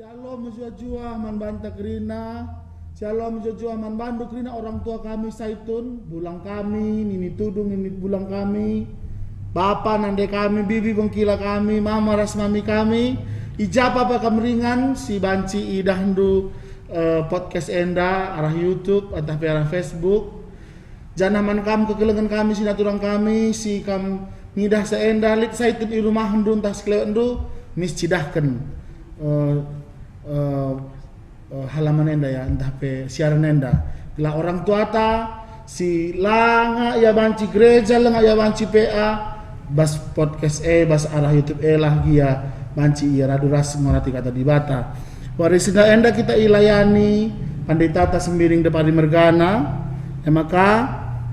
Shalom jua man bantak rina. Shalom jua man banduk rina orang tua kami Saitun, bulang kami, nini tudung nini bulang kami, bapa nande kami, bibi bengkila kami, mama rasmami kami, ijapa apa kameringan si banci idahdu podcast enda arah YouTube atau arah Facebook. Janaman kam kekelengan kami sinaturang kami si kam nidah seenda lit Saitun i rumah hendu entah sekelewendu miscidahken halaman enda ya entah pe siaran enda lah orang tua ta si langa ya banci gereja langa ya banci PA bas podcast bas arah YouTube lah gia banci ya raduras mengerti kata di bata warisina enda kita ilayani pandai tata sembiring depan di mergana maka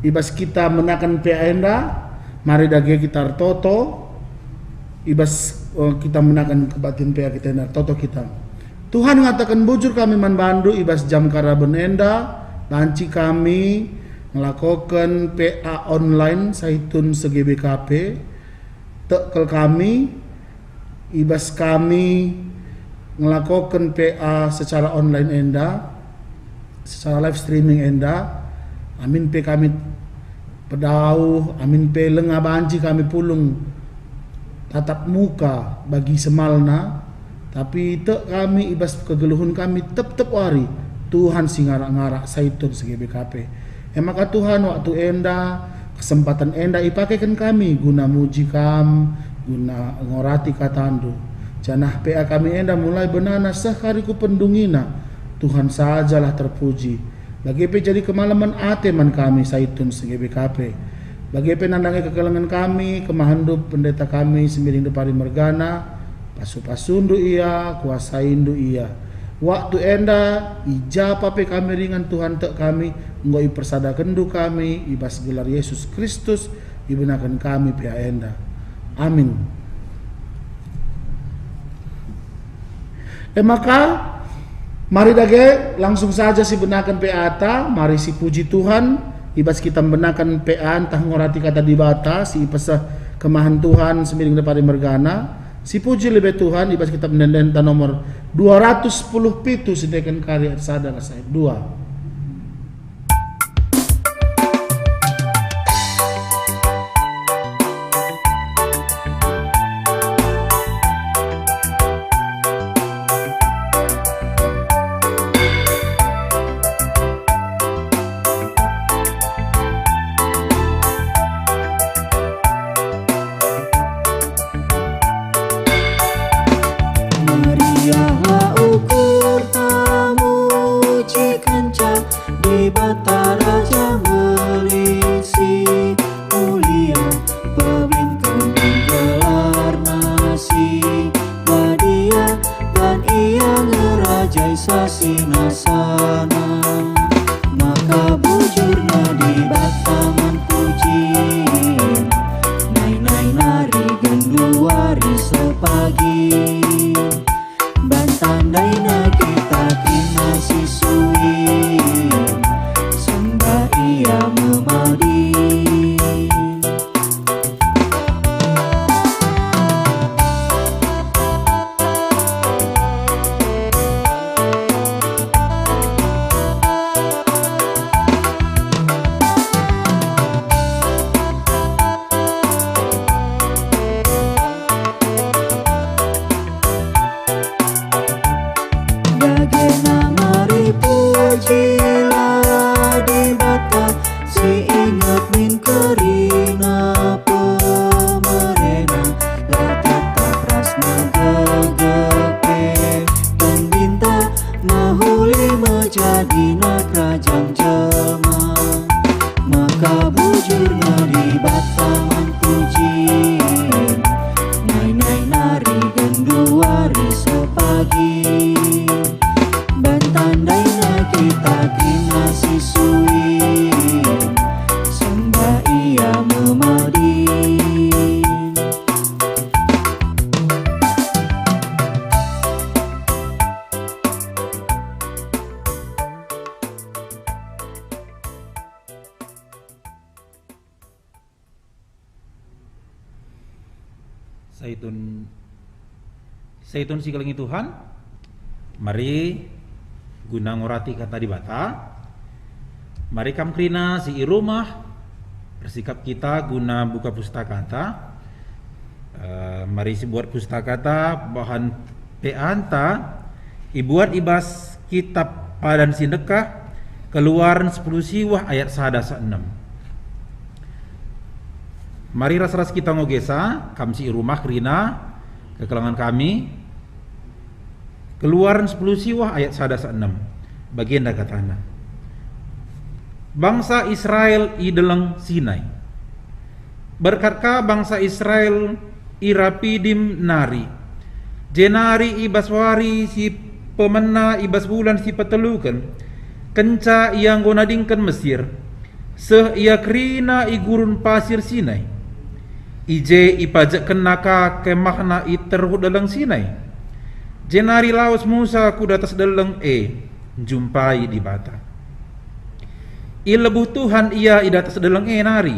ibas kita menakan PA enda mari dage kita toto ibas kita menakan kebatin PA kita enda toto kita Tuhan mengatakan bujur kami man bandu ibas jam karaben enda banci kami melakukan PA online Saitun se-GBKP tekel kami ibas kami melakukan PA secara online enda secara live streaming enda amin pe kami pedau amin pe lenga banci kami pulung tatap muka bagi semalna tapi te kami ibas kegeluhun kami tep wari Tuhan si ngarak-ngarak saitun segi BKP. Maka Tuhan waktu enda kesempatan enda ipakaikan kami guna muji kam, guna ngorati katandu. Janah PA kami enda mulai benana sehariku pendungina. Tuhan sajalah terpuji. Lagi pe jadi kemalaman ateman kami saitun segi BKP. Lagi pe nandangi kekelangan kami, kemahandu pendeta kami semiring depari mergana, pasu-pasundu iya, kuasaindu iya. Waktu enda ijapa pe kami ringan Tuhan tek kami, nggo ipersadakendu kami, ibas gelar Yesus Kristus, ibenakan kami pia enda. Amin. Maka mari dage langsung saja si benakan PA, mari si puji Tuhan, ibas kita benakan PA entah ngorati kata dibata, si ipesa kemahan Tuhan semiring daripada mergana, si puji lebih Tuhan, ibas kita mendendenta nomor 210 pitu sedangkan karya sadar saya 2. Saitun si kelengi Tuhan, mari guna ngorati kata dibata, mari kam krina si irumah bersikap kita guna buka pustakata, mari si buat pustakata bahan peanta, ibuat ibas kitab padan sindekah keluaran 10 siwah ayat 1-6. Mari ras-ras kita ngogesa, kam si irumah krina kekelangan kami. Keluaran 10 siwah ayat 1-6. Bagian dah katana. Bangsa Israel i deleng Sinai. Berkatkah bangsa Israel i rapidim nari. Jenari i baswari si pemena i bas bulan si petelukan. Kenca yang gonadingkan Mesir. Seh ia krina i gurun pasir Sinai. Ije i pajak kenaka kemahna i terhut deleng Sinai. Jenari laos Musa ku datas deleng jumpai di bata. Ilebuh Tuhan ia i datas deleng nari.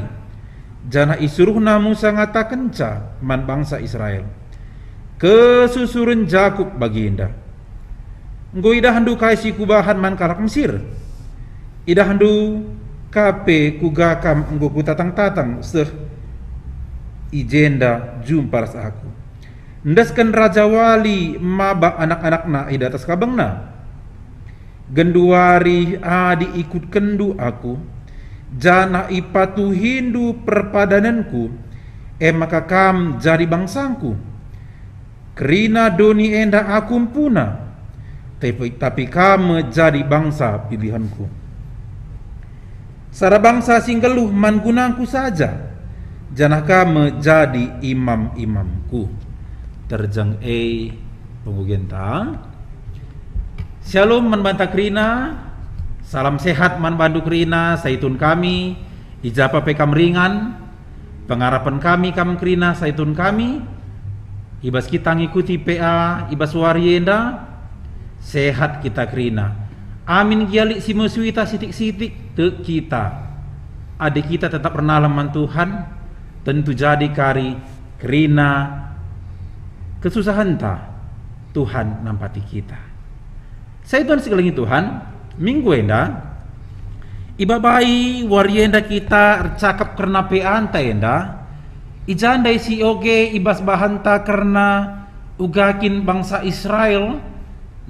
Jana isuruhna Musa ngata kenca man bangsa Israel. Kesusuren Jakub baginda. Nggo ida handu kai si kubahan man kalak Mesir. Ida handu kape kugakam nggo ku tatang-tatang seh ijenda jumpa ras aku. Ndaskan Raja Wali maba anak-anakna ida atas kabangna. genduari adi ikut kendu aku, jana ipatu hindu perpadananku, maka kam jadi bangsangku. Kerina doni enda aku puna, tapi kam jadi bangsa pilihanku. Sara bangsa singgeluh mangunangku saja, jana kam jadi imam-imamku. Terjang pembugenta. Shalom manbanta krina, salam sehat manbandu krina, saitun kami, ijapa pekam ringan, pengarapan kami kam krina, saitun kami, ibas kita ngikuti PA, ibas warienda, sehat kita krina. Amin gialik si musuita sitik-sitik te kita. Adik kita tetap bernalam Tuhan, tentu jadi kari krina kesusahan ta Tuhan nampati kita. Saya Tuhan sekalian Tuhan, minggu enda ibabai warienda kita cakap karena peanta enda ijandai si oge ibas bahanta karena ugakin bangsa Israel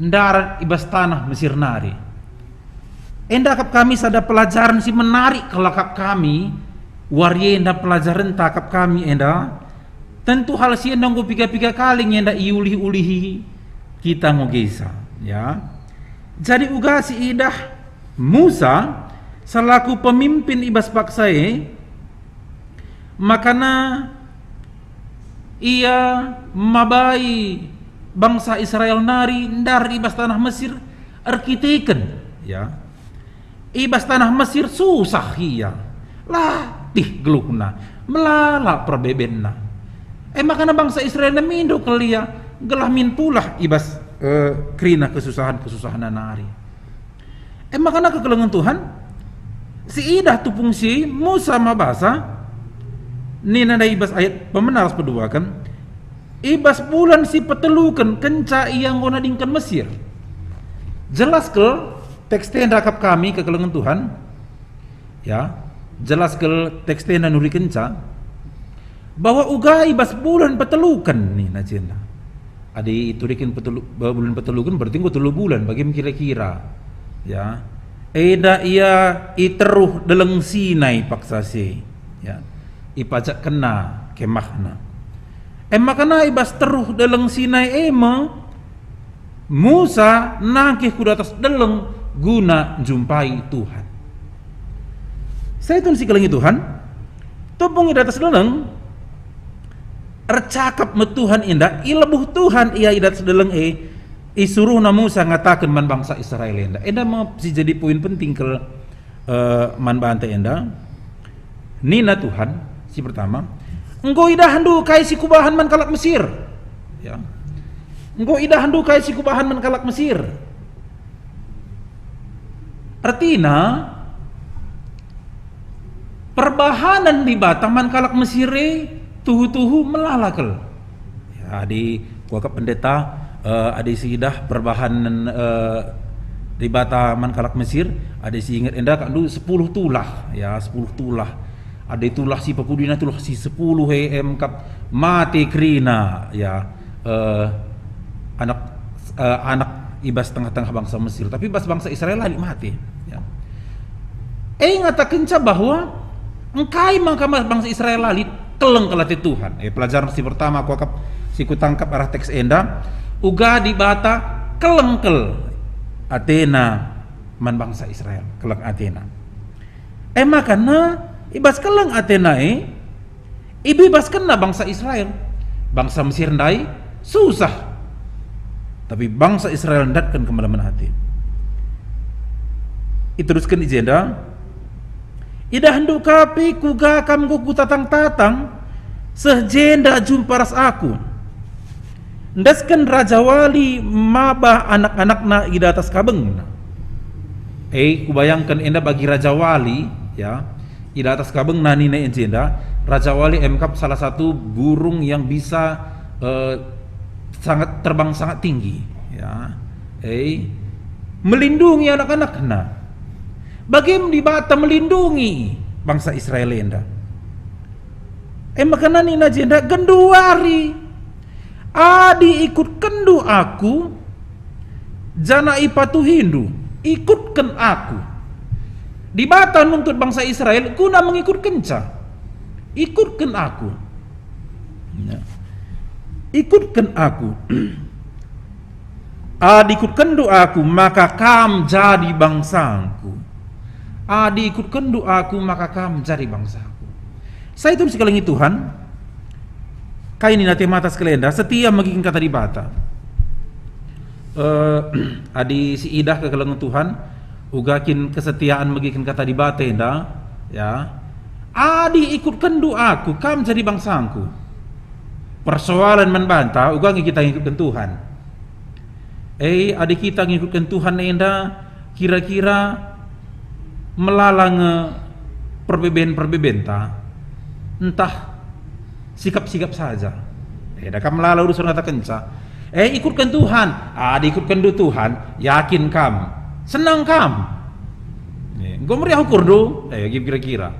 ndarat ibas tanah Mesir nari. Enda kap kami sada pelajaran si menarik kelakap kami warienda pelajaran takap kami enda tentu hal si enda piga-piga kali enda iulih-ulihi kita ngogesa ya. Jadi uga si idah Musa selaku pemimpin ibas paksae, makana ia mabai bangsa Israel nari ndar ibas tanah Mesir arkiteken ya. Ibas tanah Mesir susah iya latih gelukna melala perbebenna. Makana bangsa Israel mindo kelia gelah min pulah ibas krina kesusahan nari. Makana kekelengan Tuhan si idah tu fungsi Musa mabasa ni nada ibas ayat pemenaras pedua kan ibas bulan si petelukan kenca yang gona dingkan Mesir. Jelas ke teks tenda kap kami kekelengan Tuhan ya, jelas ke teks tenda nuri kenca bahwa uga ibas bulan petelukan ni najenda. Adi itu dikin bulan petelukan berarti gua 3 bulan bagaimana kira-kira ya. Eda ia iteruh deleng Sinai paksasi ya. Ipajak kena kemahna. Makana ibas teruh deleng Sinai Musa nangkih kuda atas deleng guna jumpai Tuhan. Saya tun si kelengi Tuhan topong di atas deleng ercakap me Tuhan indah ilebuh Tuhan ia idat sedeleng isuruh na Musa ngatakan man bangsa Israel indah mau si jadi poin penting ke man bante indah nina Tuhan si pertama engkau idah handu kai si kubahan man kalak Mesir ya engkau idah handu kai si kubahan man kalak Mesir artinya perbahanan di Batam man kalak Mesir tuhu melalakal ya di kuakap pendeta ada si idah perbahanan di Batam man kalak Mesir ada si ingat endah kan 10 tulah ya 10 tulah ada tulah si pekudina tulah si 10 kap mati krina ya anak ibas tengah-tengah bangsa Mesir tapi bangsa Israel lagi mati ya ngatakan bahwa engkai mangka bangsa Israel lali keleng kelati Tuhan. Pelajaran si pertama aku akap si ku tangkap arah teks enda uga di bata kelengkel Athena man bangsa Israel keleng Athena. Makana ibas keleng Athena ibas kena bangsa Israel. Bangsa Mesir ndai susah. Tapi bangsa Israel ndatkan kemalaman hati. Iteruskan ijenda idah hendu kapi kuga kam ku tatang-tatang sejenda jumpa ras aku ndaskan raja wali mabah anak-anakna ida atas kabeng kubayangkan enda bagi raja wali ya ida atas kabeng nani na jenda raja wali kap salah satu burung yang bisa sangat terbang sangat tinggi ya melindungi anak-anakna. Bagaimana di Batam melindungi bangsa Israel enda. Makana ni najenda genduari adi ikut kendu aku jana ipatu Hindu ikutkan aku. Di bata nuntut bangsa Israel guna mengikutkan Ca. Ikutkan aku. Ya. Ikutkan aku. Ikutkan doaku maka kam jadi bangsaku. Ikutkan doaku maka kam jadi bangsaku. Saya itu sekali Tuhan. Kaini nate mata sekalian setia magikin kata di bata. Adi si idah ke kelengan Tuhan ugakin kesetiaan magikin kata di bata ya. Adi ikutkan doaku kam jadi bangsaku. Persoalan membantah ugangi kita ngikutkan Tuhan. Adi kita ngikutkan Tuhan enda kira-kira melalang perbeben ta entah sikap-sikap saja. Dah kam melala urusan kata kenca. Ikutkan Tuhan. Diikutkan do Tuhan, yakin kam, senang kam. Meriah ukur do. Kira-kira.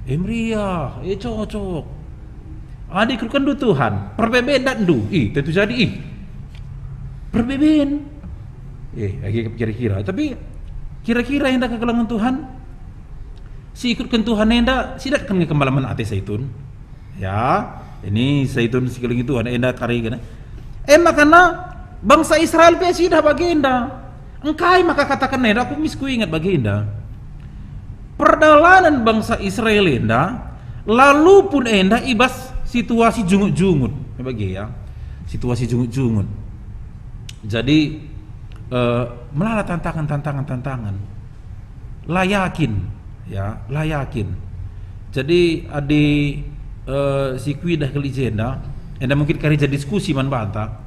Meriah, cocok. Diikutkan do Tuhan, perbeben dan do. Tentu jadi perbeben. Kira-kira. Tapi kira-kira yang dah kekelangan Tuhan, si ikutkan Tuhan enda sidak kan kembalaman ate saitun. Ya, ini saitun sekeliling Tuhan enda kari kana. Makana bangsa Israel pe sidah bagenda. Engkai maka katakan enda aku misku ingat bagenda. Perjalanan bangsa Israel enda lalu pun enda ibas situasi jungut-jungut bagi ya. Situasi jungut-jungut. Jadi melala tantangan. Layakin. Ya, layakin. Jadi si kuidah kelijenda, enda mungkin kari jadi diskusi man banta.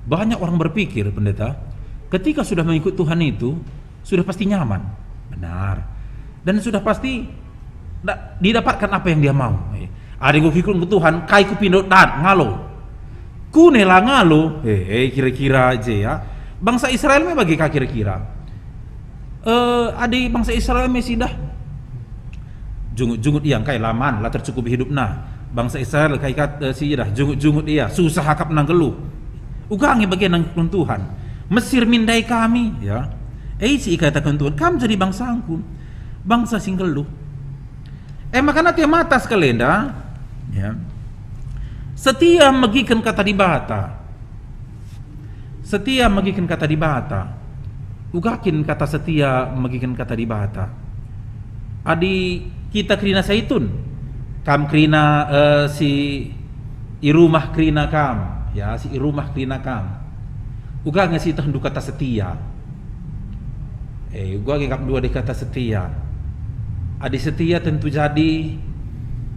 Banyak orang berpikir pendeta, ketika sudah mengikut Tuhan itu sudah pasti nyaman, benar, dan sudah pasti didapatkan apa yang dia mau. Ada yang ikut Tuhan, kai ku pindot dan ngalo, ku nela ngalo, kira-kira aja ya. Bangsa Israel me bagi kira-kira. Adi bangsa Israel masih dah jungut-jungut yang kai laman lah tercukupi hidup bangsa Israel kai si dah jungut-jungut iya susah hakap nang geluh ugangi bagian nang Tuhan Mesir mindai kami ya si katakan Tuhan kam jadi bangsaku bangsa sing geluh makana tiap mata sekalian ya setia magikan kata di bata ugakin kata setia magikan kata di bata. Adi kita krina saitun. Kam krina si irumah krina kam. Ya, si irumah krina kam. Uga ngasi tahan kata setia. Uga ngikap dua di kata setia. Adi setia tentu jadi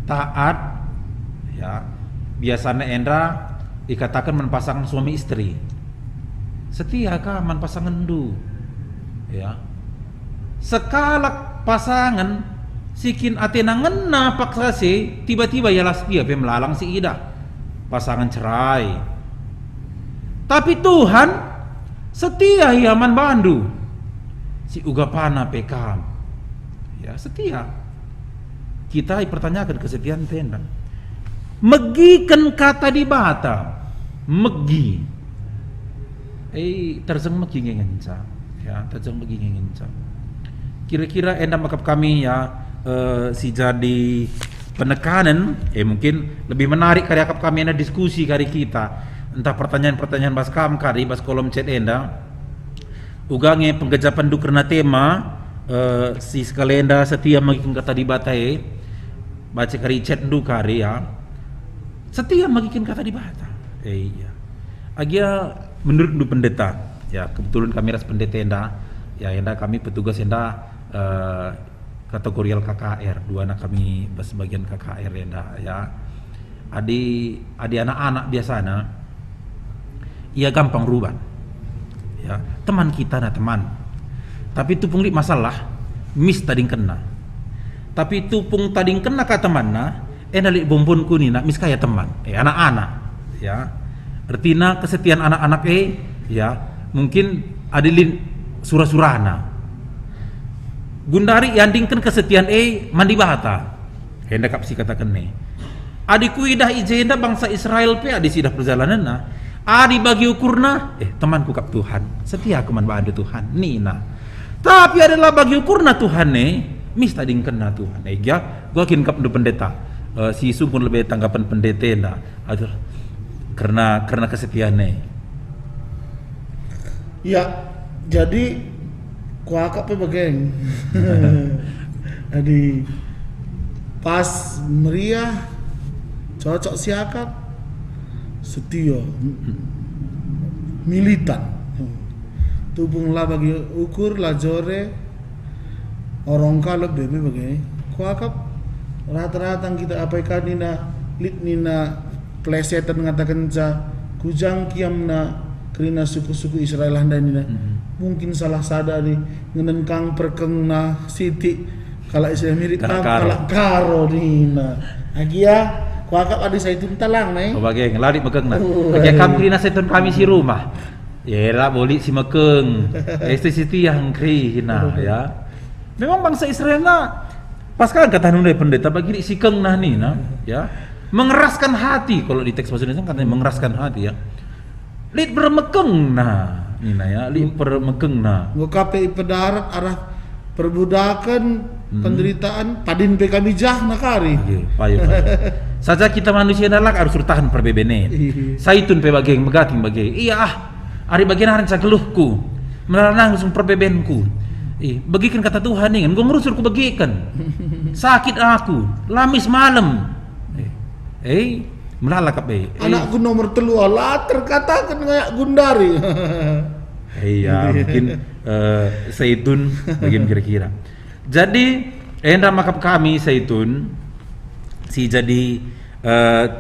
taat. Ya, biasanya endra dikatakan menpasangan suami istri. Setia kah menpasangan du. Ya, sekalak pasangan sikin atena ngena paksa si tiba-tiba ya setia melalang si ida pasangan cerai. Tapi Tuhan setia hiaman bandu si ugapana pekam ya setia. Kita pertanyakan kesetiaan tenda megikan kata di bata megi terseng megi ngenca ya tajam begini ngencang. Kira-kira enda makap kami ya si jadi penekanan mungkin lebih menarik kari akap kami enda diskusi kari kita entah pertanyaan-pertanyaan bas kam kari bas kolom chat enda ugange penggejapan du karena tema si sekalenda setia magikin kata di batai baca kari chat du kari ya setia magikin kata di bata iya agia menurut du pendeta ya kebetulan kami ras pendeta enda ya enda kami petugas enda kategorial KKR dua anak kami sebagian KKR enda ya adi anak-anak biasanya ia gampang rubah ya teman kita teman tapi tupung li masalah mis tading kena tapi tupung tading kena ka teman enda li bombon kunina mis kaya teman anak-anak ya artinya kesetiaan anak-anak ya mungkin adilin surah-surahna gundari yandingkan kesetiaan mandi bahata hendak kapsi katakan adi kuidah ijenda bangsa Israel pe adi sidah perjalanan Adi bagi ukurna, temanku kap Tuhan, setia keman bandu Tuhan, nina. Tapi adalah bagi ukurna Tuhan mista dingkena Tuhan. Ya, gua kin kap du pendeta. Si Isu pun lebih tanggapan pendeta na. Aduh, karena kesetiaan Ya, jadi kuakap bageng. Jadi pas meriah cocok siakap setia militan tubung lah bagi ukur lah jore orang kalau bebe bagai kuakap rata-rata kita apaikan nina plesetan mengatakan kujang kiam na kerina suku-suku Israel handai nina mungkin salah sadari ngenengkang perkeng na siti kalau Israel mirip kalau karo nina agia kuakap adi saya itu talang Oh bageng lari mekeng na. Bagi kam krina setun kami si rumah. Ya lah boleh si mekeng. Siti yang krina ya. Memang bangsa Israel na pasca kata nundai pendeta bagi si keng nah ni na ya. Mengeraskan hati kalau di teks bahasa Indonesia katanya mengeraskan hati ya. Lit bermekeng nah nina ya, lit bermekeng nah. KPI pedarat arah perbudakan penderitaan padin PKB jah nakari. Payo. Saja kita manusia nalak harus bertahan perbebene. Saitun pe bageng megating bageng. Iya ari bagian haran cageluhku. Melarang langsung perbebenku. Bagikan kata Tuhan nih, gua ngurusur ku bagikan. Sakit aku, lamis malam. Melalak kape. Anakku nomor telu lah terkatakan kayak Gundari. Iya, mungkin Saitun bagian kira-kira. Jadi, enda makap kami Saitun si jadi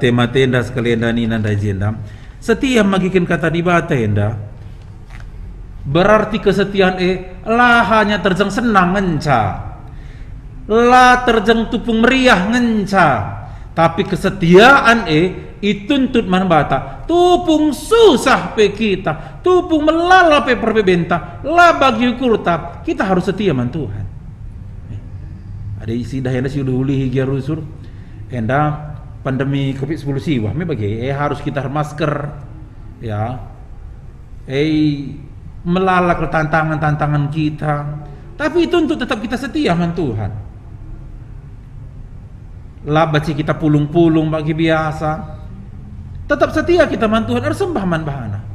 tema tenda sekalian dan inanda jenda. Setia magikin kata di bata enda. Berarti kesetiaan lah hanya terjang senang ngenca. Lah terjang tupung meriah ngenca. Tapi kesetiaan ituntut man bata. Tupung susah pe kita. Tupung melala pe perbebenta. Lah bagi kurtap kita harus setia man Tuhan. Ada isi dah yang si ulih higi rusur. Enda pandemi Covid-19 siwah me bagi harus kita masker ya. Melalak tantangan-tantangan kita. Tapi itu untuk tetap kita setia man Tuhan. Lah baca kita pulung-pulung bagi biasa. Tetap setia kita man Tuhan, harus sembah man bahana.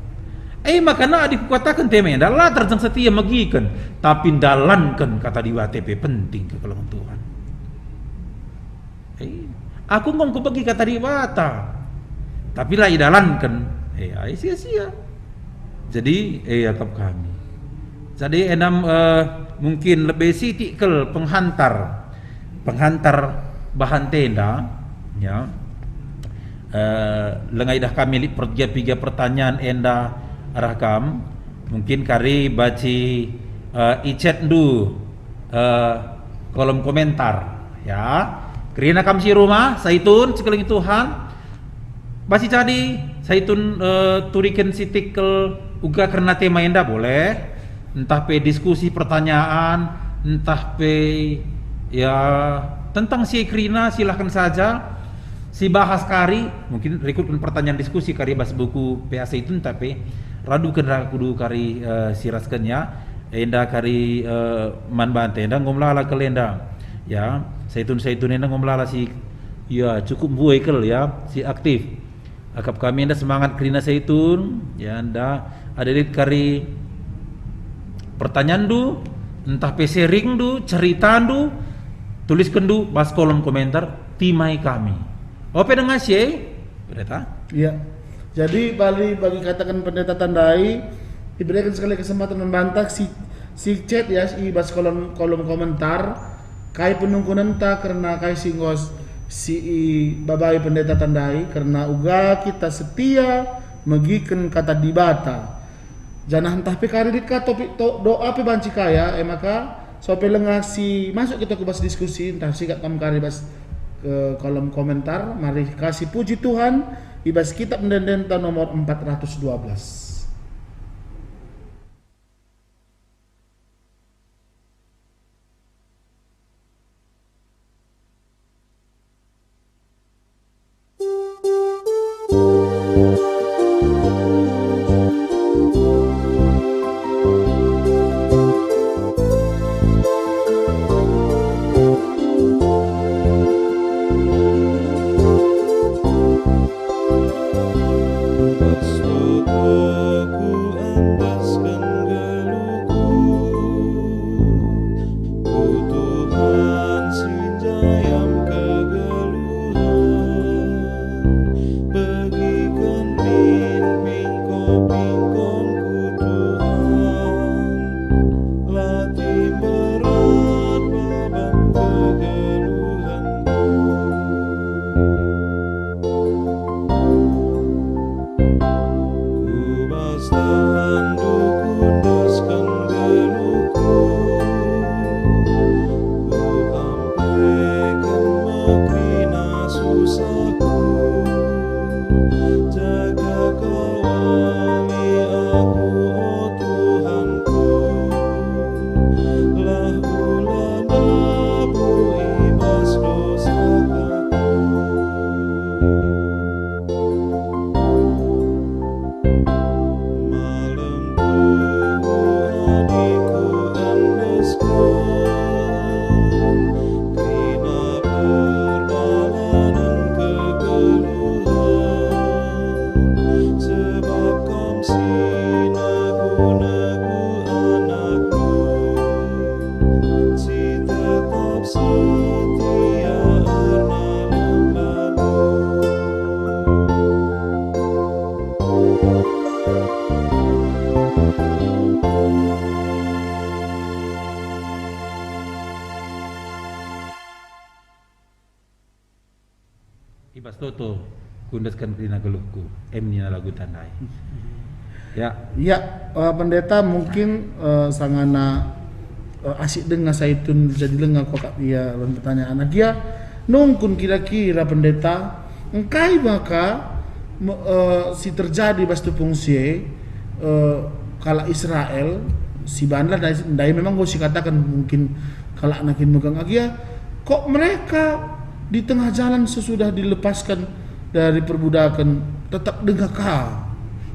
Makanya dikatakan tema adalah terjang setia magikan, tapi dalankan kata di WTP penting ke kalau Tuhan. Aku ngomong bagi kata di wata, tapi lah idalankan, sia-sia. Jadi akap kami. Jadi enam mungkin lebih sitikal penghantar bahan tenda, ya. Lengai dah kami lihat pertiga pertanyaan enda rakam, mungkin kari baci icet du kolom komentar, ya. Kerina kam si rumah, Saitun sekeliling Tuhan. Basi jadi Saitun turikan sitikal uga karena tema enda boleh. Entah pe diskusi pertanyaan, entah pe ya tentang si Krina silahkan saja. Si bahas kari mungkin rekrutkan pertanyaan diskusi kari bahas buku PA Saitun tapi radu kena kudu kari siraskan ya. Enda kari man bante enda ngomlala kelenda ya. Saitun enda ngomlala si ya cukup buekel ya si aktif. Akap kami enda semangat Krina Saitun ya anda ada di kari pertanyaan du entah pe sharing du cerita du tuliskan du bas kolom komentar timai kami. Ope dengan si pendeta? Iya. Jadi bagi katakan pendeta tandai diberikan sekali kesempatan membantah si chat ya si bas kolom komentar kai penungku nenta karena kai singgos si babai pendeta tandai karena uga kita setia megiken kata dibata. Jangan entah pikari dika topik doa pe banci kaya maka sope lengah si masuk kita ke bas diskusi entah sikat kam kari bas ke kolom komentar. Mari kasih puji Tuhan ibas kitab Mendendenta nomor 412. Ibas toto kundaskan krina geluhku emni na lagu tandai. Ya. Ya, pendeta mungkin sangana asik dengar saitun jadi dengar kok dia pertanyaan dia nungkun kira-kira pendeta engkai maka si terjadi bas tu fungsi kala Israel si banda dai memang gue sih katakan mungkin kala nakin megang agia kok mereka di tengah jalan sesudah dilepaskan dari perbudakan tetap dengar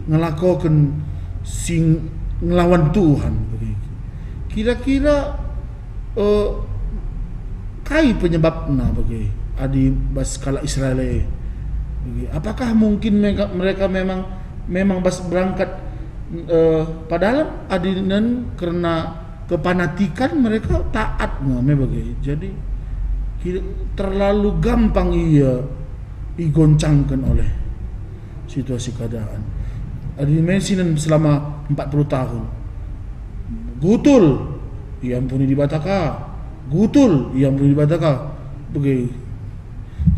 ngelakukan sing ngelawan Tuhan begitu. Kira-kira kai penyebabnya bagi adi bas kala Israel bagi. Apakah mungkin mereka memang bas berangkat padahal adinan karena kepanatikan mereka taat bagi. Jadi terlalu gampang digoncangkan oleh situasi keadaan. Dimensinan selama 40 tahun. Gutul, yang puni dibataka. Gutul, yang puni dibataka. Begitu.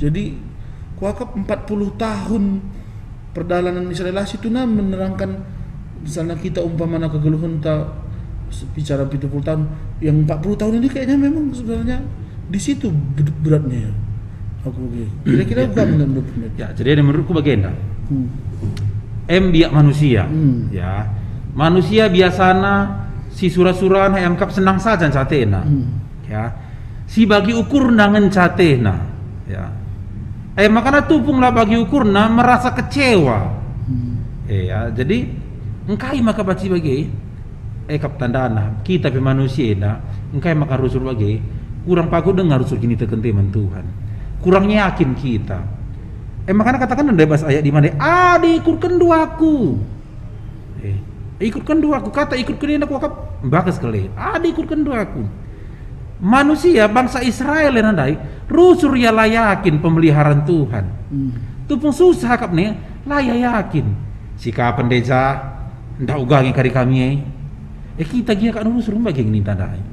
Jadi, kuakap 40 tahun perjalanan Israel itu menerangkan misalnya kita umpamana kegeluhan tak bicara 70 tahun, yang 40 tahun ini kayaknya memang sebenarnya di situ beratnya. Aku begitu. Kira-kira bagaimana? Ya, jadi menurutku bagaimana? Biak manusia, ya manusia biasana si surah-surah yang kap senang saja catena, ya si bagi ukur nangen catena, ya makanya tupunglah bagi ukur merasa kecewa, ya jadi engkai maka baca bagi, kap tandana kita pe manusia engkai maka rusul bagi kurang paku dengar rusul kini tekan teman Tuhan, kurang yakin kita. Makanya katakan ada bahasa ayat di mana? Ikutkan duaku. Ikutkan duaku. Kata ikutkan ini aku akap bakas sekali. Ikutkan duaku. Manusia bangsa Israel yang andai rusur ya layakin pemeliharaan Tuhan. Tu pun susah kap nih, yakin. Sika pendeja ndak ugangi kari kami. Kita gia kan rusur bagi ini tandai.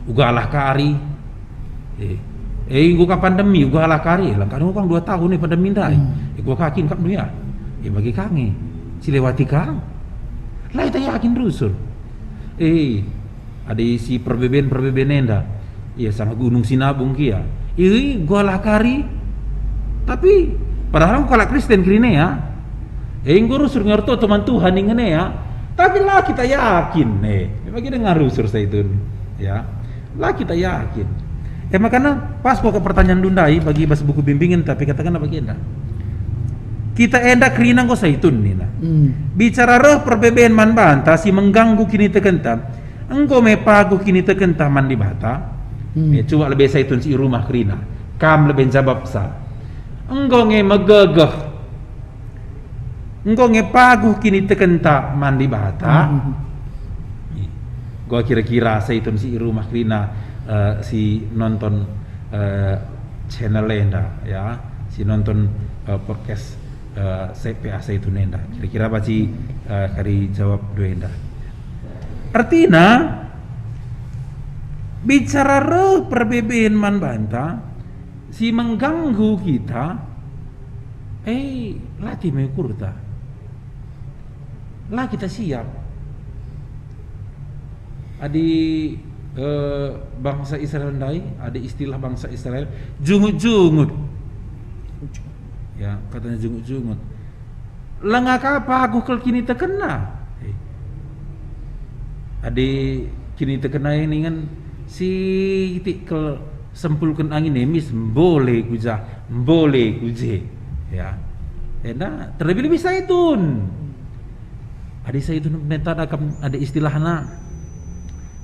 Ugalah kari. Gua pandemi, gua ala kari, lang kan 2 tahun nih pandemi dai. Gua kakin kap dunia. Bagi kami, si lewati kang. Lah kita yakin rusur. Ada si perbeben enda. Iya sama Gunung Sinabung kia. Gua ala kari. Tapi padahal kalau Kristen kini ya. Gua rusur ngerto teman Tuhan ingene ya. Tapi lah kita yakin bagi dengar rusur saya itu ya. Lah kita yakin. Makanya pas kok ke pertanyaan dundai bagi bahasa buku bimbingan tapi katakanlah bagi enda. Kita enda kerina kok saitun nina. Bicara roh perbebaan man banta si mengganggu kini tekenta. Engkau mepagu kini tekenta man di bata. Coba lebih saitun si rumah kerina. Kam lebih jawab sa. Engkau nge megegeh. Engkau nge pagu kini tekenta man di bata. Gua kira-kira saitun si rumah kerina. Si nonton channel Lenda ya, si nonton podcast CPA itu Nenda. Kira-kira baci kari jawab Doenda. Artinya bicara roh perbebaan man banta si mengganggu kita latih mekurta. Lah kita siap. Bangsa Israel dai ada istilah bangsa Israel jungut-jungut ya katanya jungut-jungut langaka apa aku kel kini terkena kini terkena ini kan si tikel sempulkan angin emis boleh kuja ya terlebih saitun neta ada istilahnya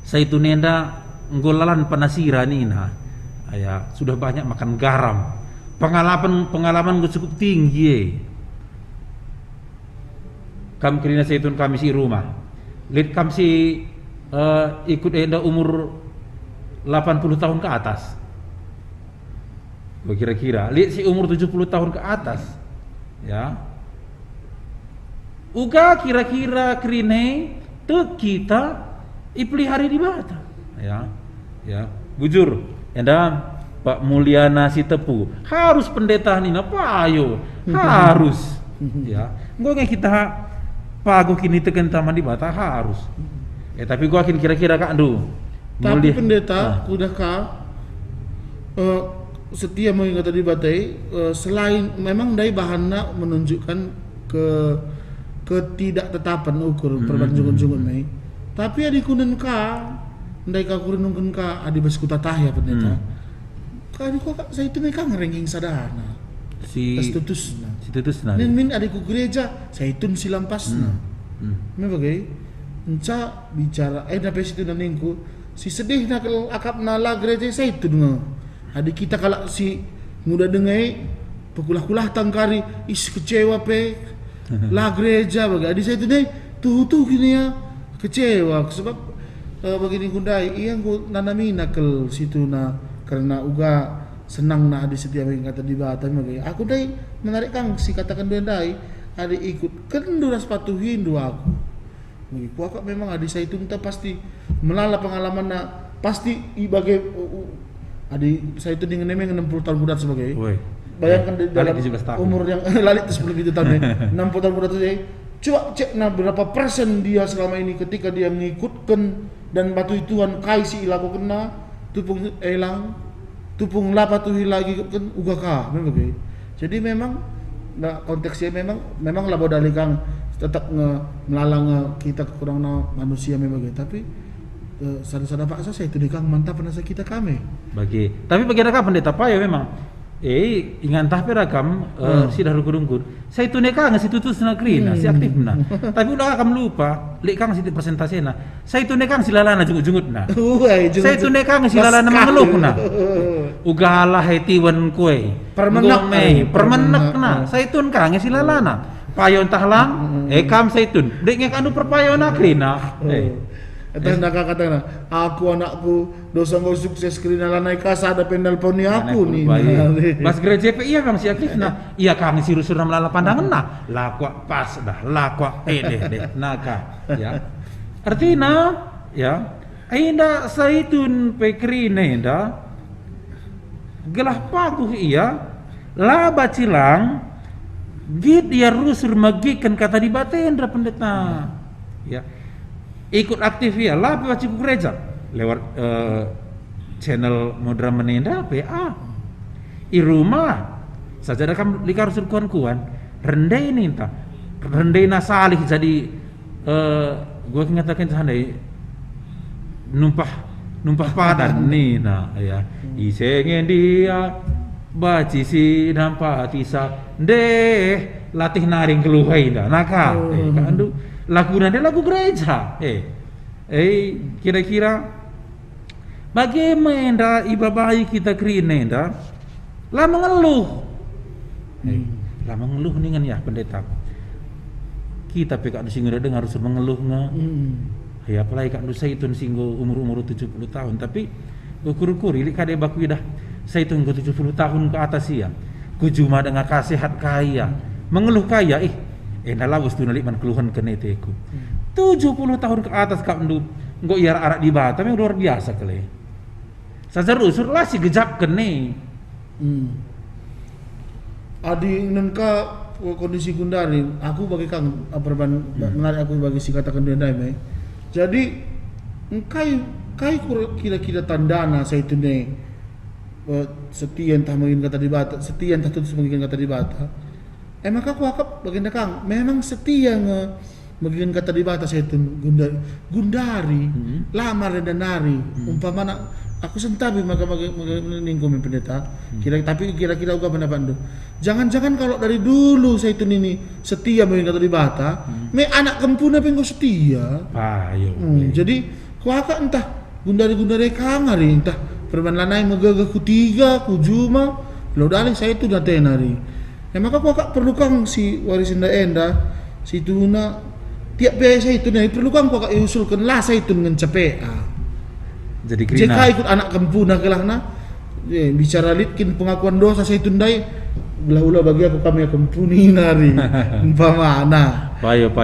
saitun nenda nggolalan penasira nina ya sudah banyak makan garam pengalaman gue cukup tinggi kam kerina saitun kami si rumah lihat kam si ikut enda umur 80 tahun ke atas kira-kira lihat si umur 70 tahun ke atas ya uga kira-kira kerine tuh kita ipli hari di bata ya bujur enda Pak Mulyana si Tepu harus pendeta nina payo harus ya gue kita pago kini tekan taman di bata harus tapi gue akan kira-kira kak tapi pendeta udah setia mengingat tadi batai selain memang dari bahannya menunjukkan ketidaktetapan ukur perbandingan jungun-jungun mai tapi adi kunen ndai ka kurunungkeun ka adi baskuta tahya pendeta kali kok saya itu mereka ngerenging sadana si tutusna min adiku gereja saya itu silampasna bagai enca bicara dapat situ naningku si sedih nak akap nala gereja saya itu dengar adik kita kalau si muda dengai pekulah-kulah tangkari kecewa pe lah gereja bagai adik saya itu deh tuh gini ya kecewa sebab begini kundai gua nanami nakal situ na karena uga senang na adik setiap yang kata di Batam bagai aku dai menarik kang si katakan dai adik ikut kendura sepatu Hindu aku bagi kuaka memang adik saya itu entah pasti melala pengalaman na pasti ibagai adik saya itu dengan nemeng 60 tahun muda sebagai bayangkan di dalam umur yang lalit 10 gitu tahun 60 tahun muda itu coba cek berapa persen dia selama ini ketika dia mengikutkan dan batu ituan kai si ilaku kena tupung elang tupung lapa tuh lagi kan uga ka memang jadi memang konteksnya memang labo dalikang tetap melalang kita kurang manusia memang tapi sada-sada paksa saya itu dikang mantap nasa kita kami tapi bagi mereka pendeta pa ya memang ingat tah perakam si daru kurungkur saya itu neka ngasi tutus negeri si aktif na tapi udah akam lupa lek kang si presentasi na saya itu neka ngasi lalana jungut-jungut na saya itu neka ngasi lalana mengeluh na ugalah hetiwan kue permenek na saya itu kang ngasi lalana payon tahlang kam saya itu dek ngek anu perpayon negeri na Etah kata aku anakku dosa mau sukses kerina lanai kasa ada penelpon ni aku ni. Mas gereja iya bang si aktif nah iya kami si rusur melala pandangan nah lakwa pas dah lakwa deh naka ya artinya ya ainda saitun pekrine dah gelah paguh iya laba cilang git ya rusur magikan kata di batendra pendeta ya ikut aktif ya lah baca buku gereja lewat channel Modra Menenda PA i rumah saja ada kam likar kuan rendai ini entah rendai nasalih jadi gua ngatakan handai numpah padan nih nah ya isengen dia baci si nampak tisa deh latih naring keluhai dah naka kandu lagu gereja kira-kira bagaimana ibabahi kita kerinenda lah mengeluh lah mengeluh ningan ya pendeta kita pekak di singgo dengar harus mengeluh ya apalagi kak saya itu singgo umur 70 tahun tapi ukur-ukur ini kade baku dah saya itu 70 tahun ke atas ya kujuma dengan kasihat kaya mengeluh kaya dalam wastu nalik man keluhan kene teku 70 tahun ke atas kak ndu nggo iar arak di Batam yang luar biasa kele sajar usur lah si gejap kene adi nengka kondisi gundari aku bagi kang menarik aku bagi si katakan dia dai jadi kai kira-kira tandana saya itu ne setia entah mungkin kata di Batam setia entah tutus mungkin kata di Batam maka aku akap baginda kang memang setia bagian kata di batas itu gundari lamar dan nari umpamana aku sentabi maka meningku pendeta kira-kira uga pendapat jangan-jangan kalau dari dulu saya itu ini setia bagian kata di bata me anak kempuna pengo setia jadi ku akak entah gundari kang hari entah perban lanai megagah ku tiga ku juma lo dalih saya itu datenari maka kok perlu kang si warisin enda si tuna tiap biasa itu nih perlu kang kok usulkan lah saya itu dengan CPA jadi jika ikut anak kempuna kelahna bicara litkin pengakuan dosa saya tundai belah-ulah bagi aku kami kempuni nari umpamana payo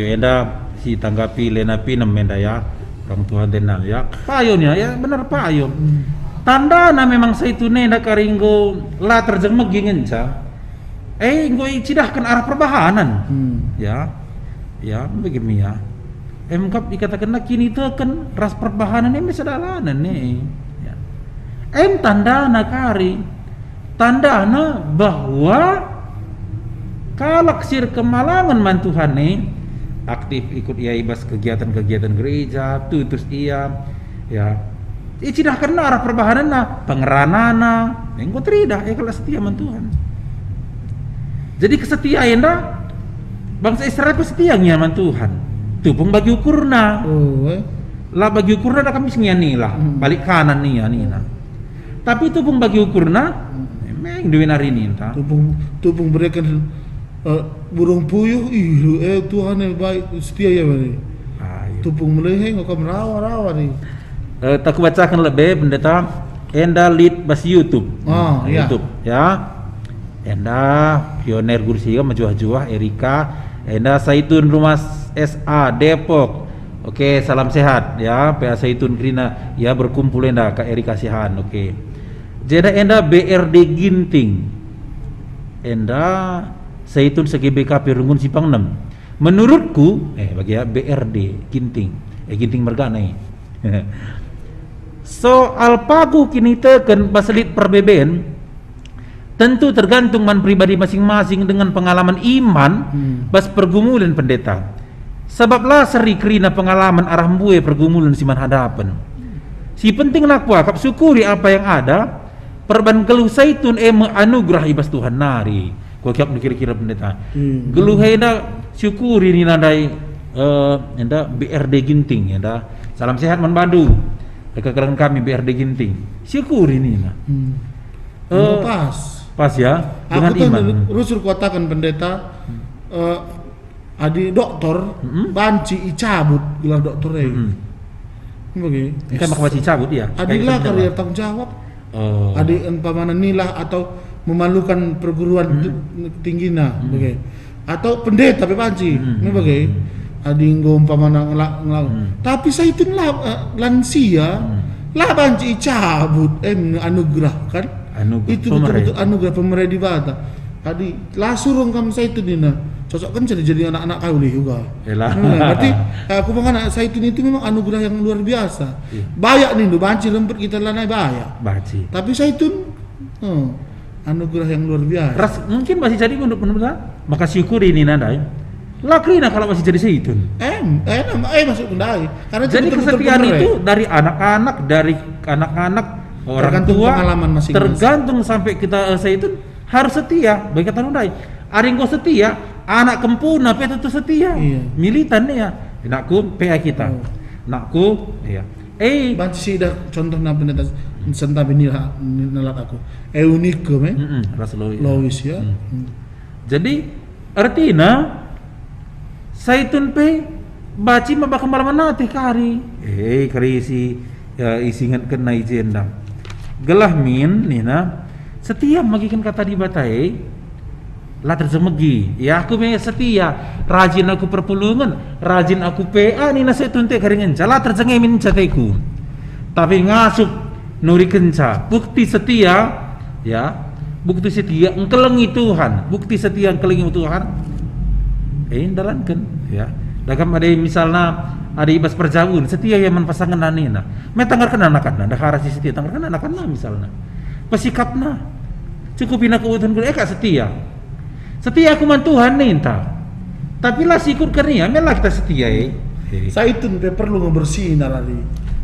enda si tanggapi lenapi nem enda ya orang Tuhan denal ya payo nih ya benar payo tanda na memang saitune na karinggo la terjeng megi ngenca nggo icidahkan arah perbahanan ya begini ya kap dikatakan na kini teken ras perbahanan ini sedalanan nih ya. Tanda na kari tanda na bahwa kalaksir kemalangan mantuhan nih aktif ikut ia ibas kegiatan-kegiatan gereja tutus ia ya icidahkan arah perbahanan na pengeranana engko tridah kalau setia mantuhan. Jadi kesetiaan dah bangsa Israel setia nyaman Tuhan. Tupung bagi ukurna. Lah bagi ukurna dah kami sengian lah. Balik kanan nih na. Tapi tupung bagi ukurna memang duit hari ini entah. Tupung berikan burung puyuh Tuhan yang baik setia ya bari. Tupung meleheng kau merawa-rawa nih. Tak bacakan lebih pendeta enda lead bas YouTube. YouTube ya. Enda pioner Gursiga majuah-juah Erika Enda Saitun Rumah SA Depok. Oke, salam sehat ya PA Saitun Krina ya berkumpul enda Kak Erika Sihan. Oke. Jadi enda BRD Ginting. Enda Saitun SGBKP Rungun Simpang 6. Menurutku bagi ya BRD Ginting. Ginting Mergana. Soal pagu kini teken baselit perbeben tentu tergantung man pribadi masing-masing dengan pengalaman iman bas pergumulan pendeta. Sebablah seri kerina pengalaman arah mbue pergumulan siman hadapan. Si penting nak kap syukuri apa yang ada. Perban geluh saitun anugerah ibas Tuhan nari. Kau kiap kira-kira pendeta. Geluh enda syukuri ni nandai enda BRD Ginting enda. Salam sehat man Badu. Kekeralan kami BRD Ginting. Syukuri ni na. Pas ya dengan aku iman. Rusul katakan pendeta adi doktor banci icabut gelar doktornya. Bagi. Kan makasih cabut ya. Adilah karier tanggung jawab. Adi empamana nilah atau memalukan perguruan tinggina bagi. Atau pendeta banci. Bagi. Adi nggo empamana ngelak. Tapi saya itu lansia lah banci icabut anugerah kan. Itu betul-betul anugerah pemerintah di Bata. Tadi lah surung kamu saya itu Dina. Cocok kan jadi anak-anak kau juga. Berarti aku bilang anak saya itu memang anugerah yang luar biasa. Banyak nih tuh banci lembut kita lanai banyak. Banci. Tapi saya itu anugerah yang luar biasa. Mungkin masih jadi menurut maka syukuri ini nadai. Lakrina kalau masih jadi seitun. Masuk kendai. Karena jadi kesetiaan itu dari anak-anak orang tua masing-masing. Tergantung sampai kita seitun harus setia bagi kata nundai. Aringgo setia, anak kempuna pe tentu setia. Militan ya. Nakku PA kita. Nakku ya. Banci sih dah contoh na pendeta senta binila nalat aku. Unik me. Ras Lois ya. Jadi artinya saitun pe baci mabakam malaman teh kari. Kari isingat kena ijendang. Gelah min nina setia magikan kata di batai lah terzemegi ya aku me setia rajin aku perpulungan rajin aku PA nina saitun teh karingan jala terjengemin cateku tapi ngasup nuri kenca bukti setia ya bukti setia engkelengi Tuhan bukti setia engkelengi Tuhan dalankan ya dagam ada misalnya ada ibas perjauhan setia yang pasangan nanina metanggarkan anak-anak dah harasi setia tanggarkan anak-anak misalnya pesikapna cukupin aku utuhan kak setia aku man Tuhan ninta tapi lah sikut kernia melah kita setia saitun pe perlu bersinar hari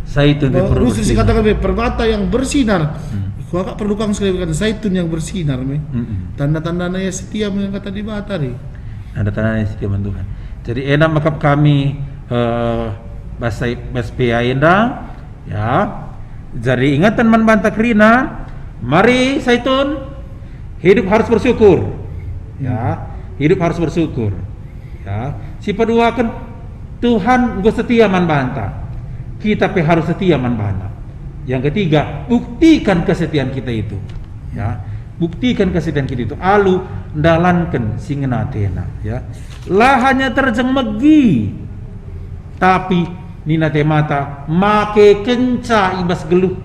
saitun pe perlu bersinar katakan perbata yang bersinar kau perlu kang sekali kata saitun yang bersinar tanda-tandanya setia yang kata di batari ada tandanya setia man Tuhan jadi enak makap kami bas PA enda ya jadi ingatan man bantak rina mari saitun hidup harus bersyukur ya hidup harus bersyukur ya si kedua kan Tuhan gue setia man banta kita harus setia man banta yang ketiga buktikan kesetiaan kita itu ya buktikan kesetiaan kita itu alu dalankan singenatena ya lah hanya terjeng megi tapi nina temata make kenca ibas geluh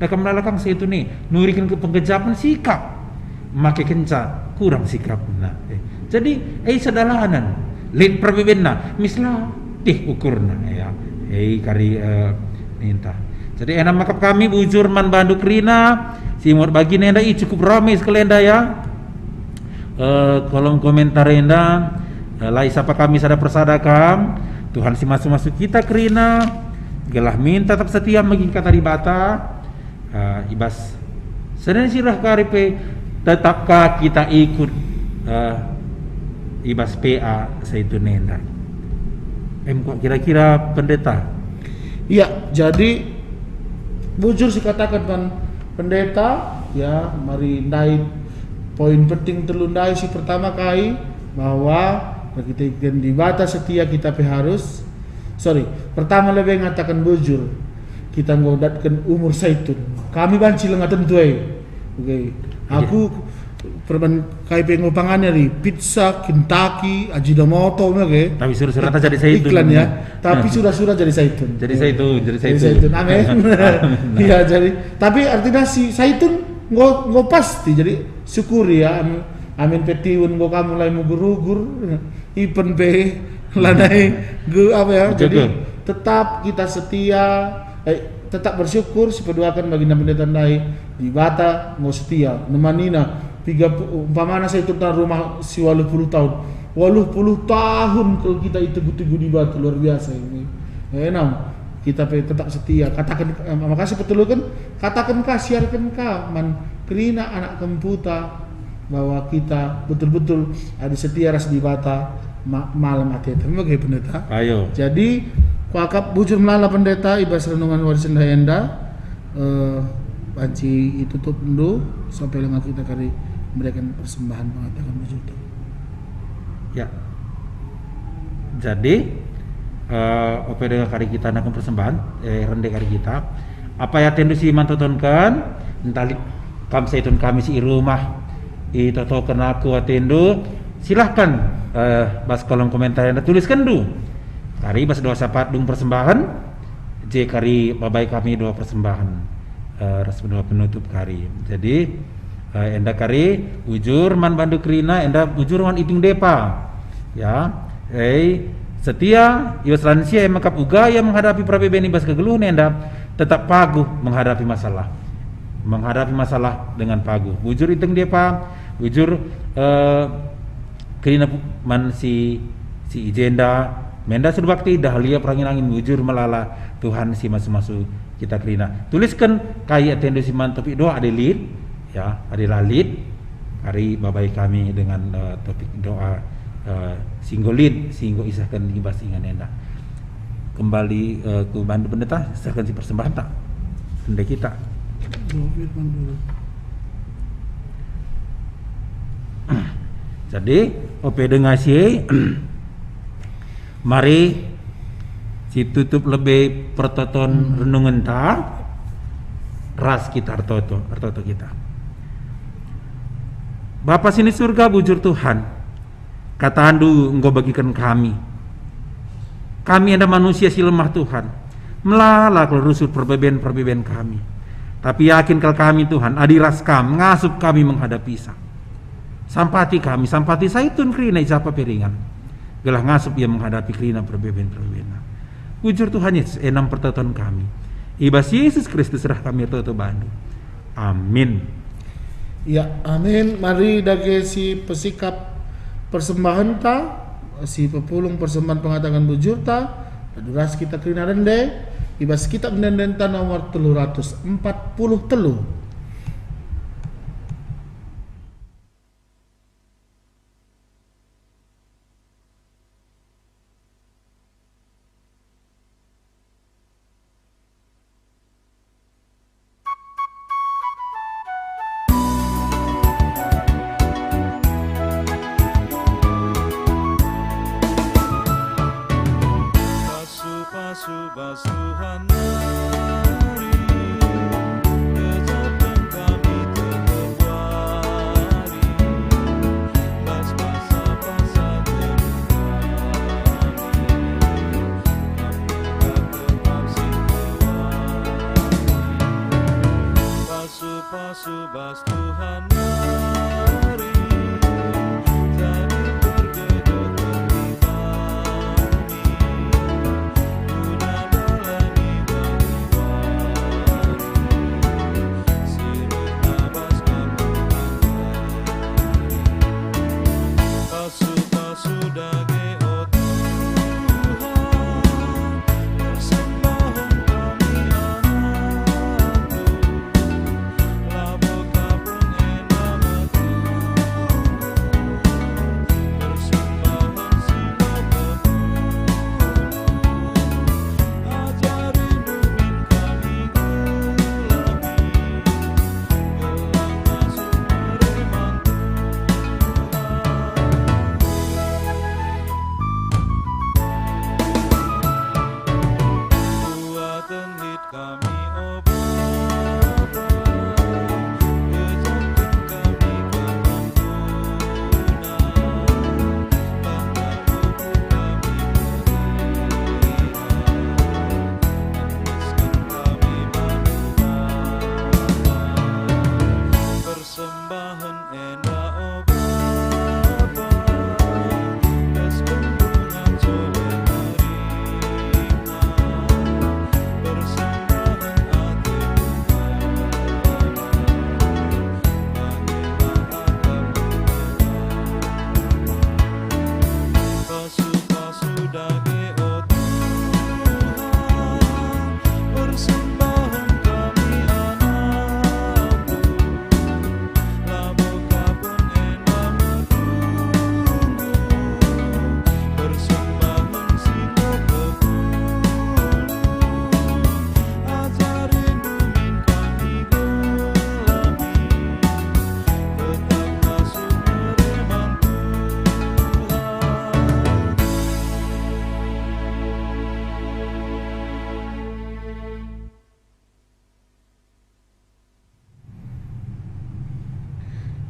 Dah melalakang saya itu nih, nurikan ke pengejapan sikap, make kenca kurang sikap. Nah, jadi sedalahanan, lid perbedaan, mislah ukurna ya, kari minta. Jadi enam makap kami bujur man banduk rina, simur bagi nenda cukup ramai sekali enda ya. Kolom komentar enda, lai siapa kami sada persadakam, Tuhan si masuk kita kerina, gelah minta tetap setia bagi kata di bata, ibas. Sedang sirah karipe tetapkah kita ikut ibas PA Zaitun Nenda. Kira-kira pendeta? Iya, jadi bujur sih katakan kan pendeta ya, mari naik poin penting terlundai si pertama kali bahwa kita di batas setia kita pertama lebih mengatakan bujur kita ngodatkan umur Zaitun kami banci lengatan tuai. Oke. Aku perban kai pengopangannya di pizza, Kentucky, Ajinomoto oke. Tapi surat-surat jadi Zaitun. Iklan ya. Tapi sudah jadi Zaitun. Jadi Zaitun. Amin. Iya jadi. Tapi artinya si Zaitun ngo pasti jadi syukuri ya. Amin petiun ngo kamu mulai mugur-ugur. Ipen pe lanai ge apa ya. Jadi tetap kita setia tetap bersyukur sepeduakan bagi nabi tandai di bata mau setia nemanina 30 umpamana saya itu rumah si 80 tahun 80 tahun kalau kita itu gutu di batu luar biasa ini kita tetap setia katakan makasih betul kan katakan siarkan man kerina anak kemputa bahwa kita betul-betul ada setia ras di bata malam hati itu bagaimana pendeta ayo jadi kuakap bujur melala pendeta ibas renungan warisan dayenda banci itu tutup dulu sampai dengan kita kali memberikan persembahan mengatakan bujur itu. Ya. Jadi ope dengan kari kita nak persembahan rende kari kita apa ya tendu si mantotonkan entali kam Zaitun kami si rumah itu kena aku atendu silahkan bas kolom komentar yang tuliskan dulu. Kari bas doa sapat dung persembahan, kari babai kami doa persembahan, ras doa penutup kari. Jadi enda kari ujur man banduk rina, enda ujur man iping depa, ya, setia, iwas lansia yang makap ugaya menghadapi prabebeni bas kegeluh enda tetap paguh menghadapi masalah dengan paguh. Ujur iteng depa, ujur kerina man si ijenda. Menda surbakti dahlia perangin-angin bujur melala Tuhan si masu-masu kita kerina. Tuliskan kai atendo si topik doa adelit ya, adelalit hari babai kami dengan topik doa singgolin singgo isahkan ibas ingan enda. Kembali ke bandu pendeta isahkan si persembahan tak enda kita. Jadi ope dengan si mari si tutup lebih pertoton renungan ta ras kita artoto kita. Bapa sini surga bujur Tuhan kata andu engkau bagikan kami ada manusia si lemah Tuhan melala kalau rusuh perbeben kami tapi yakin kalau kami Tuhan adiras kami ngasup kami menghadapi isa sampati Zaitun krina isapa peringan gelah ngasup ia menghadapi kerina perbeben. Ujur Tuhan Yesus enam pertoton kami. Ibas Yesus Kristus serah kami toto bandu. Amin. Ya, amin. Mari dage si pesikap persembahan ta, si pepulung persembahan pengatakan bujur ta, duras kita kerina rende, ibas kitab nendenta nomor 343. Basuhan hari kejahatan kami terkembali basa-basa terkembali kami tetap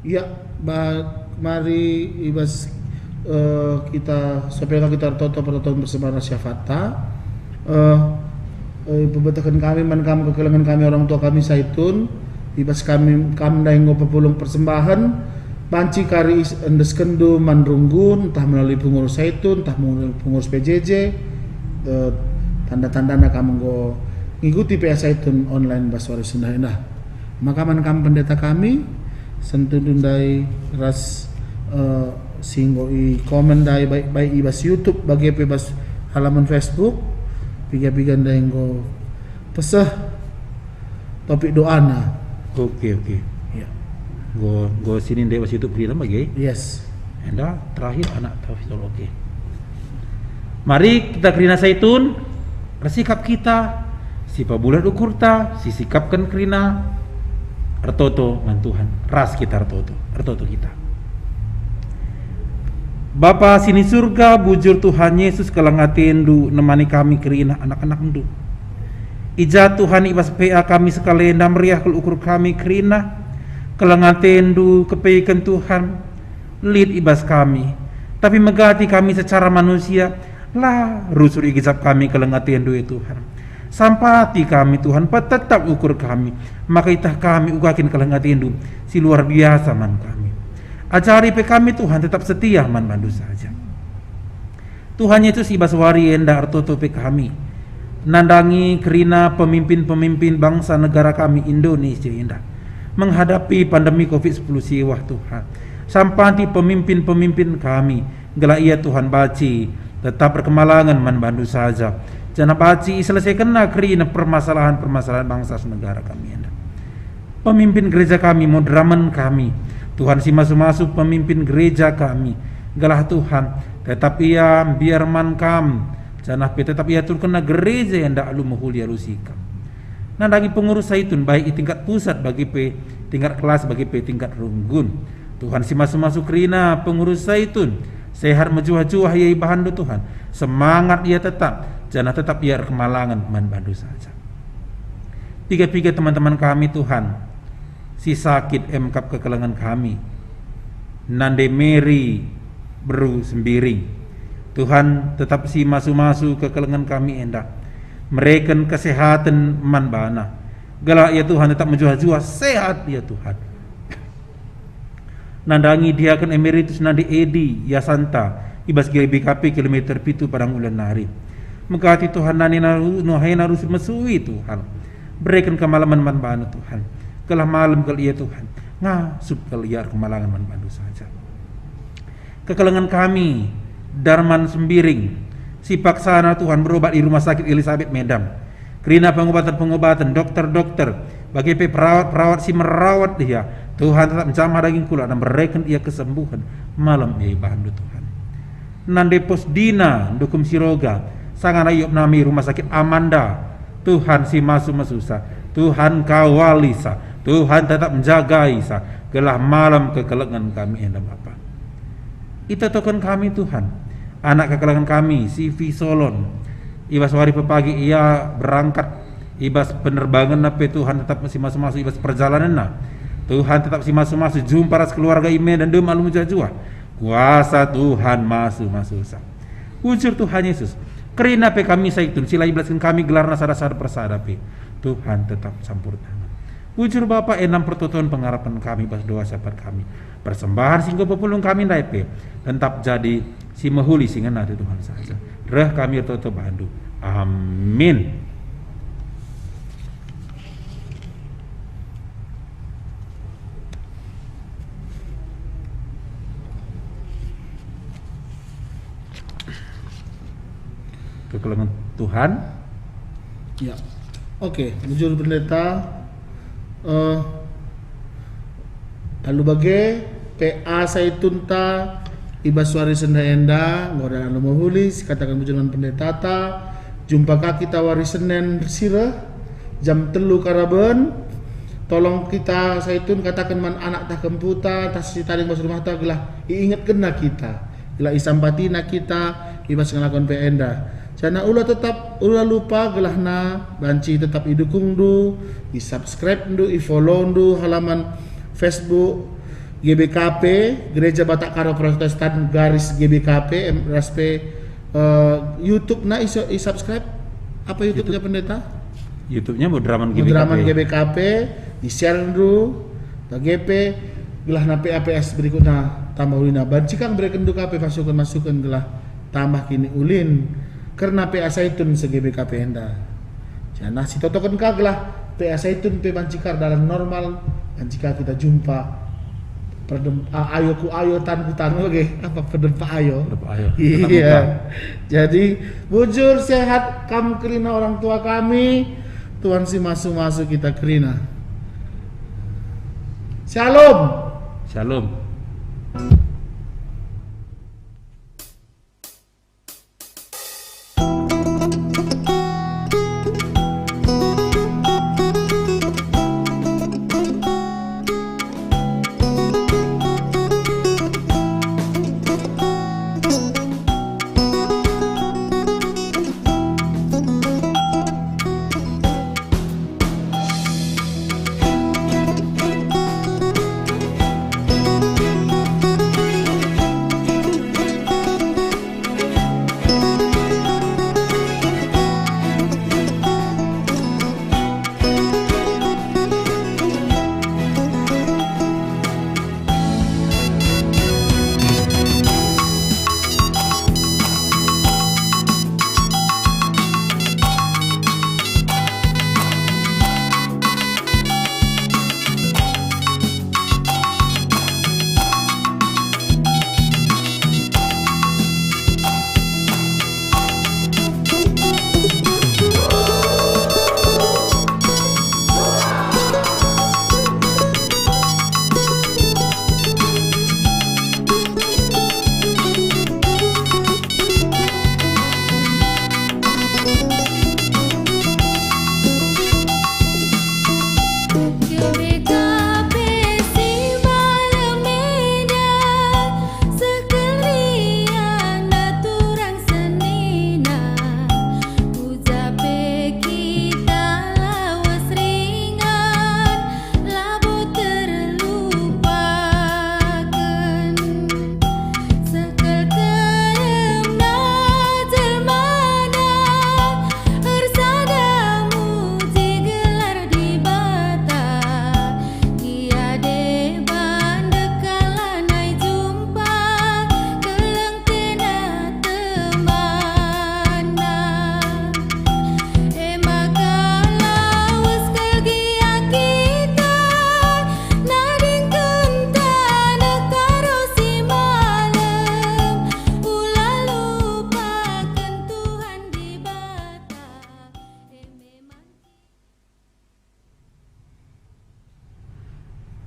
Ya, mari ibas kita sampai kita toto pertolongan bersama syafata. Pembetakan kami man kekelengan kami orang tua kami Saitun, ibas kami daing pepulung persembahan banci kari endes kendu manrunggun entah melalui pengurus Saitun, entah melalui pengurus PJJ, tanda-tanda kamu go ngikuti PA Saitun online Baswari Sunda. Maka man kami pendeta kami sentundai ras singgo i komen dai baik ibas YouTube bagi bebas halaman Facebook piga-piga dai go pesah topik doana. Oke. Ya. Go sini dek was YouTube kita bagi. Yes. Enda terakhir anak Taufiqul oke. Mari kita kerina Saitun, resikap kita, si pabulan ukur ta, si sikapkan kerina artoto man Tuhan, ras kita artoto kita. Bapa sini surga, bujur Tuhan Yesus kelangatendu nemani kami kerina anak-anak ndu. Ija Tuhan ibas PA kami sekalian meriah ukur kami kerina kelangatendu kepeikan Tuhan lead ibas kami. Tapi megati kami secara manusia lah rusur igizap kami kelangatendu ya Tuhan. Sampati kami Tuhan tetap ukur kami, maka itah kami ugakin kelangatendu si luar biasa man kami. Ajari pe kami Tuhan tetap setia man bandu saja. Tuhan Yesus ibaswari enda artoto pe kami. Nandangi kerina pemimpin-pemimpin bangsa negara kami Indonesia indah. Menghadapi pandemi Covid-19 siwah Tuhan. Sampati pemimpin-pemimpin kami. Gela ia Tuhan baci tetap berkemalangan man bandu saja. Jangan baci selesaikan kerina permasalahan-permasalahan bangsa negara kami indah. Pemimpin gereja kami, moderamen kami. Tuhan si masuk-masuk pemimpin gereja kami. Galah Tuhan, tetap ia biar man kam. Janah tetap ia turkena gereja yang dak lu muhulia lusika. Nah lagi pengurus Saitun baik di tingkat pusat bagi P tingkat kelas bagi P tingkat runggun. Tuhan si masuk-masuk rina pengurus Saitun sehat mejuah-juah ia bahandu Tuhan. Semangat ia tetap, janah tetap ia kemalangan man bandu saja. Tiga-tiga teman-teman kami Tuhan. Si sakit emkap kekelangan kami Nande Mary Beru Sembiring Tuhan tetap si masu-masu kekelangan kami endah mereken kesehatan man bana galak ya Tuhan tetap menjuah-juah sehat ya Tuhan. Nandangi diakan emeritus Nande Edi ya Santa ibas GBKP kilometer pitu padang ulan nari mengkati Tuhan nani nuhai narus mesui Tuhan berikan kemalaman man bana Tuhan kelah malam kali ya Tuhan ngasup kali ya kemalangan man bandu saja. Kekelangan kami Darman Sembiring si paksana Tuhan berobat di rumah sakit Elizabeth Medan kerina pengobatan dokter bagi perawat si merawat dia Tuhan tetap menjamah daging kula dan berikan ia kesembuhan malam ya bandu Tuhan. Nande Posdina Dukum Siroga sangat ayub nami rumah sakit Amanda Tuhan si masu-masusa Tuhan kawalisa Tuhan tetap menjaga Isa gelah malam kekelangan kami enda Bapa. Itu token kami Tuhan. Anak kekelangan kami si Solon. Ibas wari pepagi ia berangkat ibas penerbangan nape Tuhan tetap masih masuk-masuk ibas perjalanan na. Tuhan tetap si masuk-masuk jumpa ras keluarga ime dan dem alum jajua. Kuasa Tuhan masuk-masuk sa. Ujur Tuhan Yesus. Kerina pe kami Saitun sila iblaskan kami gelarna sada-sada persada pe. Tuhan tetap campur tangan. Ujur Bapa enam pertutuan pengharapan kami pas doa sahabat kami persembahan singgo pepulung kami daipe tetap jadi si mahuli singa nade Tuhan saja reh kami toto bandu amin. Kekelangan Tuhan Ya. Oke, bujur pendeta lalu bagi PA Saitun ta ibaswari senda enda ngodan anu mahulis katakan bujulan pendeta ta jumpa kaki tawari Senin sira jam 3 karaben tolong kita Saitun katakan man anak tak kemputa tas si taring bas rumah ta gelah iingat kena kita gelah isampatina kita ibas ngelakuan PA enda. Jana ulah tetap ulah lupa gelahna banci tetap idukung du, di subscribe du, i follow du halaman Facebook GBKP, Gereja Batak Karo Protestan garis GBKP MRSP. YouTube na i-subscribe apa YouTube-nya pendeta? YouTube-nya Mudraman GBKP. Mudraman GBKP, i-share dulu, GP, gelah na PAPS berikutnya tambah ulina. Banci kang bereken KP masukan gelah tambah kini ulin karena PA Saitun se GBKP enda. Jana si totokan kaglah PA Saitun pe bancikar dalam normal, bancika kita jumpa ayo ku ayo tan oke apa pedempa ayo. Iya. Jadi bujur sehat kam kerina orang tua kami, Tuhan si masuk kita kerina. Shalom. Shalom.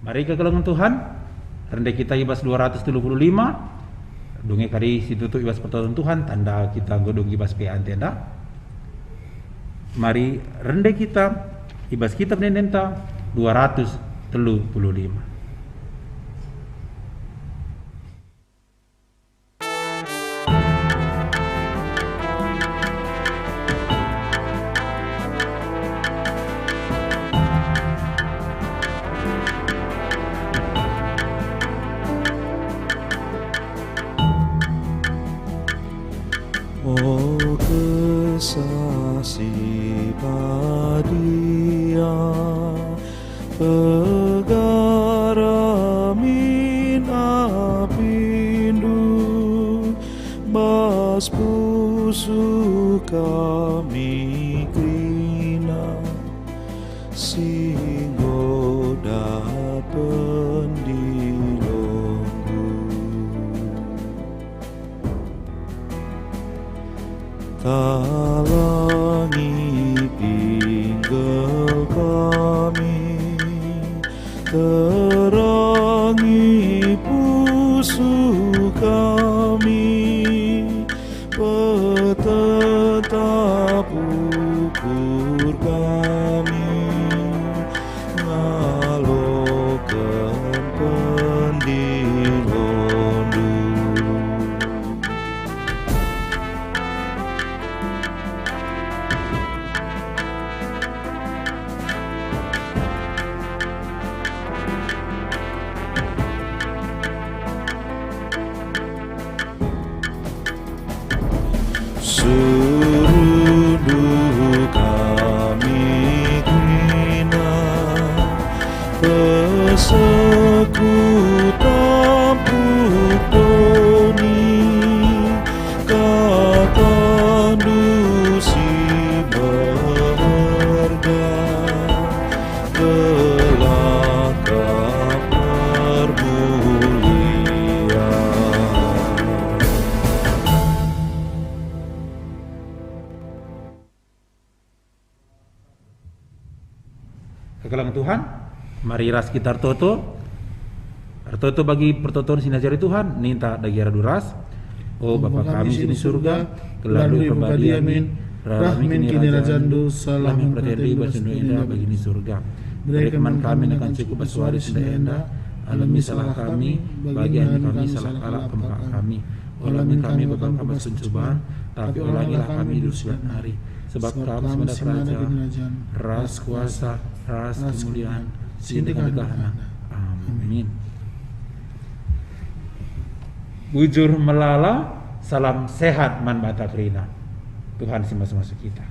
Mari ke kelengan Tuhan. Rendah kita ibas 235. Dungi kari situtu ibas pertolongan Tuhan. Tanda kita godong ibas PA tenda. Mari rendah kita ibas kita penendenta 235. Oh kesasih padia pegara min apindu bas pusu kami krina singgo dapen talangi pinggel kami, terangi pusu kami, petetap ukur kami, ngalokan pendilondu. sekutampuk doni katandusi berharga kelaka permuliaan. Kekalang Tuhan, mari ras kita artoto bagi pertoton sinajari Tuhan, ninta dagi duras. Oh Bapa kami sini surga, keladui pembadi amin, rahmin kini rajandu, salam pertedi basendu enda bagi ni surga. Beri keman kami akan cukup baswari senda enda, alami salah kami, bagi kami salah kalah pembak kami. Olamin kami bakal kabar pencobaan, tapi ulangilah kami dulu sebelah hari. Sebab kami sebenarnya kerajaan, ras kuasa, ras kemuliaan, sini kegahanan. Amin. Bujur melala, salam sehat man bata krina. Tuhan si masuk kita.